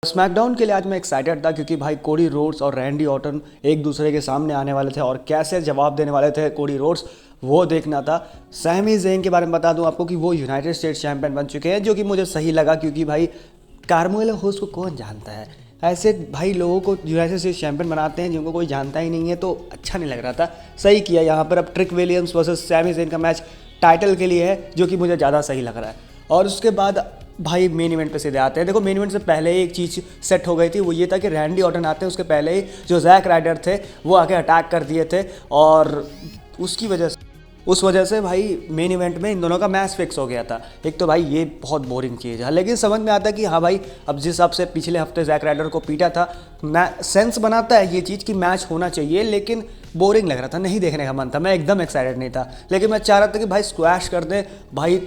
SmackDown के लिए आज मैं एक्साइटेड था क्योंकि भाई कोडी रोड्स और रैंडी ऑर्टन एक दूसरे के सामने आने वाले थे और कैसे जवाब देने वाले थे कोडी रोड्स, वो देखना था। सैमी ज़ेन के बारे में बता दूं आपको कि वो यूनाइटेड स्टेट्स चैंपियन बन चुके हैं, जो कि मुझे सही लगा क्योंकि भाई कार्मेलो होस्ट को कौन जानता है। ऐसे भाई लोगों को यूनाइटेड स्टेट्स चैंपियन बनाते हैं जिनको कोई जानता ही नहीं है, तो अच्छा नहीं लग रहा था। सही किया यहाँ पर। अब Trick Williams versus Sammy Zayn का मैच टाइटल के लिए है, जो कि मुझे ज़्यादा सही लग रहा है। और उसके बाद भाई मेन इवेंट पे सीधे आते हैं। देखो मेन इवेंट से पहले ही एक चीज़ सेट हो गई थी, वो ये था कि रैंडी ऑर्टन आते हैं उसके पहले ही जो जैक राइडर थे वो आके अटैक कर दिए थे, और उसकी वजह से उस वजह से भाई मेन इवेंट में इन दोनों का मैच फिक्स हो गया था। एक तो भाई ये बहुत बोरिंग चीज़ है, लेकिन समझ में आता है कि हाँ भाई अब जिस हिसाब से पिछले हफ्ते जैक राइडर को पीटा था, सेंस बनाता है ये चीज़ कि मैच होना चाहिए, लेकिन बोरिंग लग रहा था, नहीं देखने का मन था। मैं एकदम एक्साइटेड नहीं था, लेकिन मैं चाह रहा था कि भाई स्क्वैश कर दे भाई,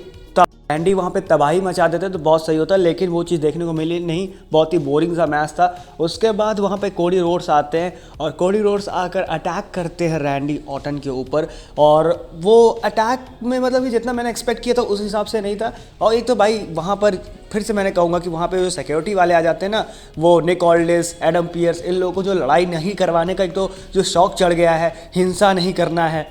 एंडी वहाँ पे तबाही मचा देते तो बहुत सही होता, लेकिन वो चीज़ देखने को मिली नहीं। बहुत ही बोरिंग सा मैच था। उसके बाद वहाँ पे कोडी रोड्स आते हैं और कोडी रोड्स आकर अटैक करते हैं रैंडी ऑर्टन के ऊपर, और वो अटैक में मतलब कि जितना मैंने एक्सपेक्ट किया था उस हिसाब से नहीं था। और एक तो भाई वहाँ पर फिर से मैंने कहूँगा कि वहाँ पे जो सिक्योरिटी वाले आ जाते हैं ना, वो निक ऑल्डिस, एडम पियर्स, इन लोगों को जो लड़ाई नहीं करवाने का एक तो जो शौक चढ़ गया है, हिंसा नहीं करना है,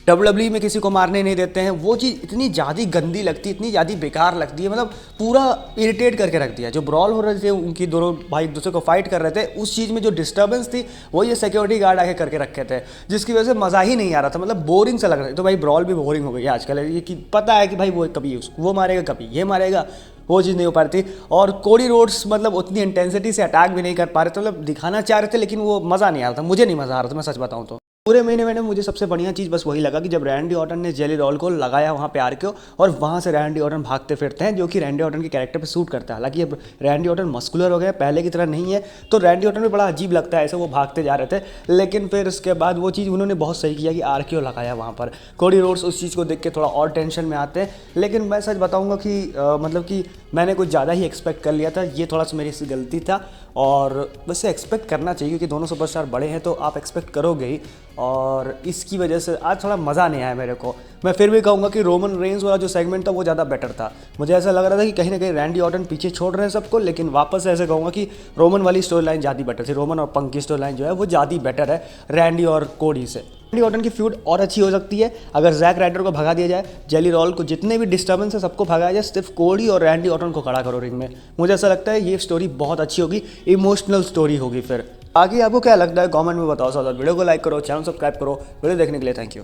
WWE में किसी को मारने नहीं देते हैं, वो चीज़ इतनी ज़्यादा गंदी लगती है, इतनी ज़्यादा बेकार लगती है, मतलब पूरा इरिटेट करके रख दिया। जो ब्रॉल हो रहे थे उनकी दोनों भाई एक दूसरे को फाइट कर रहे थे, उस चीज़ में जो डिस्टर्बेंस थी वो ये सिक्योरिटी गार्ड आके करके रखे थे, जिसकी वजह से मज़ा ही नहीं आ रहा था, मतलब बोरिंग सा लग रहा था। तो भाई ब्रॉल भी बोरिंग हो गई है आजकल, ये कि पता है कि भाई वो कभी वो मारेगा कभी ये मारेगा, वो चीज़ नहीं हो पा रही थी। और कोडी रोड्स मतलब उतनी इंटेंसिटी से अटैक भी नहीं कर पा रहे थे, मतलब दिखाना चाह रहे थे लेकिन वो मज़ा नहीं आ रहा था, मुझे नहीं मज़ा आ रहा था, मैं सच बताऊँ तो। पूरे महीने में मुझे सबसे बढ़िया चीज़ बस वही लगा कि जब रैंडी ऑर्टन ने जेली रॉल को लगाया वहाँ पे आर के, और वहाँ से रैंडी ऑर्टन भागते फिरते हैं, जो कि रैंडी ऑर्टन के कैरेक्टर पे सूट करता है। हालांकि अब रैंडी ऑर्टन मस्कुलर हो गया, पहले की तरह नहीं है, तो रैंडी ऑर्टन भी बड़ा अजीब लगता है ऐसे वो भागते जा रहे थे। लेकिन फिर उसके बाद वो चीज़ उन्होंने बहुत सही किया कि आर के लगाया वहाँ पर। कोडी रोड्स उस चीज़ को देख के थोड़ा और टेंशन में आते हैं, लेकिन मैं सच बताऊँगा कि मतलब कि मैंने कुछ ज़्यादा ही एक्सपेक्ट कर लिया था, ये थोड़ा सा मेरी सी गलती था। और वैसे एक्सपेक्ट करना चाहिए क्योंकि दोनों सुपरस्टार बड़े हैं, तो आप एक्सपेक्ट करोगे ही, और इसकी वजह से आज थोड़ा मज़ा नहीं आया मेरे को। मैं फिर भी कहूँगा कि रोमन रेंज वाला जो सेगमेंट था वो ज़्यादा बेटर था। मुझे ऐसा लग रहा था कि कहीं ना कहीं रैंडी ऑर्टन पीछे छोड़ रहे हैं सबको, लेकिन वापस ऐसे कहूँगा कि रोमन वाली स्टोरी लाइन ज़्यादा बेटर थी। रोमन और पंक की स्टोरी लाइन जो है वो ज़्यादा बेटर है रैंडी और कोडी से। रैंडी ऑर्टन की फ्यूड और अच्छी हो सकती है अगर जैक राइडर को भगा दिया जाए, जेली रॉल को, जितने भी डिस्टर्बेंस है सबको भगाया जाए, सिर्फ कोडी और रैंडी ऑर्टन को खड़ा करो रिंग में। मुझे ऐसा लगता है ये स्टोरी बहुत अच्छी होगी, इमोशनल स्टोरी होगी। फिर आगे आपको क्या लगता है कमेंट में बताओ। साथ वीडियो को लाइक करो, चैनल सब्सक्राइब करो। वीडियो देखने के लिए थैंक यू।